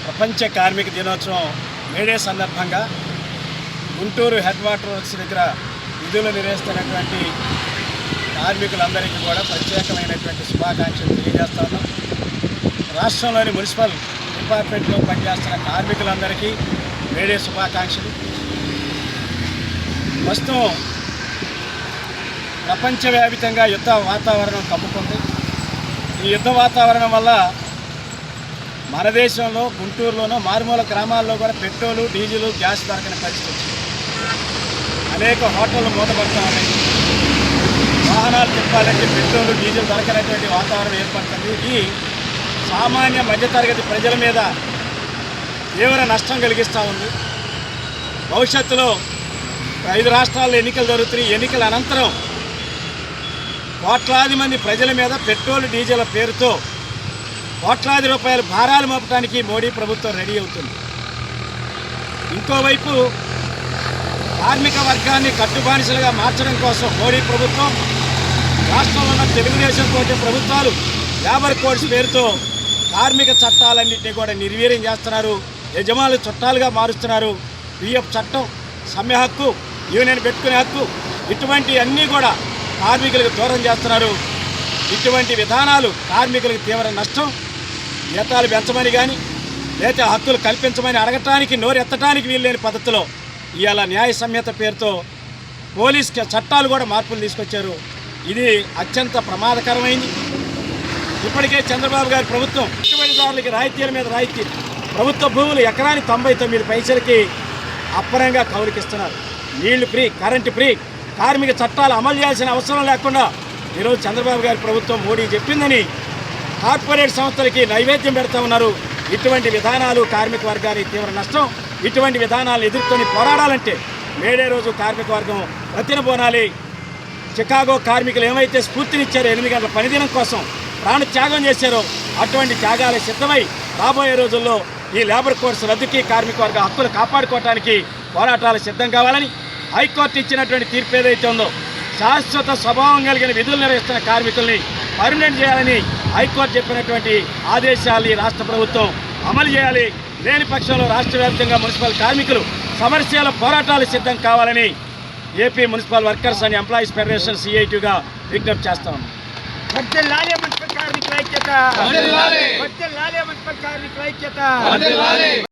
ప్రపంచ కార్మిక దినోత్సవం మేడే సందర్భంగా గుంటూరు హెడ్ వాటర్ వర్క్స్ దగ్గర విధులు నిర్వహిస్తున్నటువంటి కార్మికులందరికీ కూడా ప్రత్యేకమైనటువంటి శుభాకాంక్షలు తెలియజేస్తా ఉన్నాం. రాష్ట్రంలోని మున్సిపల్ డిపార్ట్మెంట్లో పనిచేస్తున్న కార్మికులందరికీ మేడే శుభాకాంక్షలు. ప్రస్తుతం ప్రపంచవ్యాప్తంగా యుద్ధ వాతావరణం కమ్ముకుంది. ఈ యుద్ధ వాతావరణం వల్ల మన దేశంలో గుంటూరులోనూ మారుమూల గ్రామాల్లో కూడా పెట్రోలు, డీజిల్, గ్యాస్ దొరకని పరిస్థితి వచ్చింది. అనేక హోటళ్ళు మూతపడతా ఉన్నాయి. వాహనాలు తిప్పాలంటే పెట్రోలు, డీజిల్ దొరకనటువంటి వాతావరణం ఏర్పడుతుంది. ఈ సామాన్య మధ్యతరగతి ప్రజల మీద తీవ్ర నష్టం కలిగిస్తూ ఉంది. భవిష్యత్తులో 5 రాష్ట్రాల్లో ఎన్నికలు జరుగుతున్నాయి. ఎన్నికల అనంతరం కోట్లాది మంది ప్రజల మీద పెట్రోల్, డీజిల్ పేరుతో కోట్లాది రూపాయల భారాలు మోపడానికి మోడీ ప్రభుత్వం రెడీ అవుతుంది. ఇంకోవైపు కార్మిక వర్గాన్ని కట్టుబానిసలుగా మార్చడం కోసం మోడీ ప్రభుత్వం రాష్ట్రంలో ఉన్న తెలుగుదేశం పార్టీ ప్రభుత్వాలు లేబర్ కోడ్స్ పేరుతో కార్మిక చట్టాలన్నింటినీ కూడా నిర్వీర్యం చేస్తున్నారు. యజమానులు చుట్టాలుగా మారుస్తున్నారు. పిఎఫ్ చట్టం, సమ్మె హక్కు, యూనియన్ పెట్టుకునే హక్కు, ఇటువంటి అన్నీ కూడా కార్మికులకు దూరం చేస్తున్నారు. ఇటువంటి విధానాలు కార్మికులకు తీవ్ర నష్టం. జీతాలు పెంచమని కానీ లేదా హక్కులు కల్పించమని అడగటానికి నోరెత్తడానికి వీల్లేని పద్ధతిలో ఇవాళ న్యాయ సంహిత పేరుతో పోలీస్ చట్టాలు కూడా మార్పులు తీసుకొచ్చారు. ఇది అత్యంత ప్రమాదకరమైంది. ఇప్పటికే చంద్రబాబు గారి ప్రభుత్వం పెట్టుబడిదారులకి రాయితీల మీద రాయితీ, ప్రభుత్వ భూములు ఎకరానికి 99 పైసలకి అప్పనంగా కౌలుకిస్తున్నారు. నీళ్లు ఫ్రీ, కరెంటు ఫ్రీ, కార్మిక చట్టాలు అమలు చేయాల్సిన అవసరం లేకుండా ఈరోజు చంద్రబాబు గారి ప్రభుత్వం మోడీ చెప్పిందని కార్పొరేట్ సంస్థలకి నైవేద్యం పెడతా ఉన్నారు. ఇటువంటి విధానాలు కార్మిక వర్గానికి తీవ్ర నష్టం. ఇటువంటి విధానాలు ఎదుర్కొని పోరాడాలంటే మేడే రోజు కార్మిక వర్గం ప్రతినబోనాలి. చికాగో కార్మికులు ఏమైతే స్ఫూర్తినిచ్చారో 8 గంటల పనిదినం కోసం ప్రాణ త్యాగం చేశారో అటువంటి త్యాగాలకు సిద్ధమై రాబోయే రోజుల్లో ఈ లేబర్ కోడ్స్ రద్దుకి, కార్మిక వర్గ హక్కులు కాపాడుకోవడానికి పోరాటాలు సిద్ధం కావాలని హైకోర్టు ఇచ్చినటువంటి తీర్పు ఏదైతే ఉందో శాశ్వత స్వభావం కలిగిన విధులు నిర్వహిస్తున్న కార్మికుల్ని పర్మనెంట్ చేయాలని హైకోర్టు చెప్పినటువంటి ఆదేశాలని రాష్ట్ర ప్రభుత్వం అమలు చేయాలి. లేని పక్షంలో రాష్ట్ర వ్యాప్తంగా మున్సిపల్ కార్మికులు సమస్యల పోరాటాలు సిద్ధం కావాలని AP municipal workers and employees federation CITగా విజ్ఞప్తి చేస్తాం. వర్ధిల్లాలి మున్సిపల్ కార్మికుల ఐక్యత.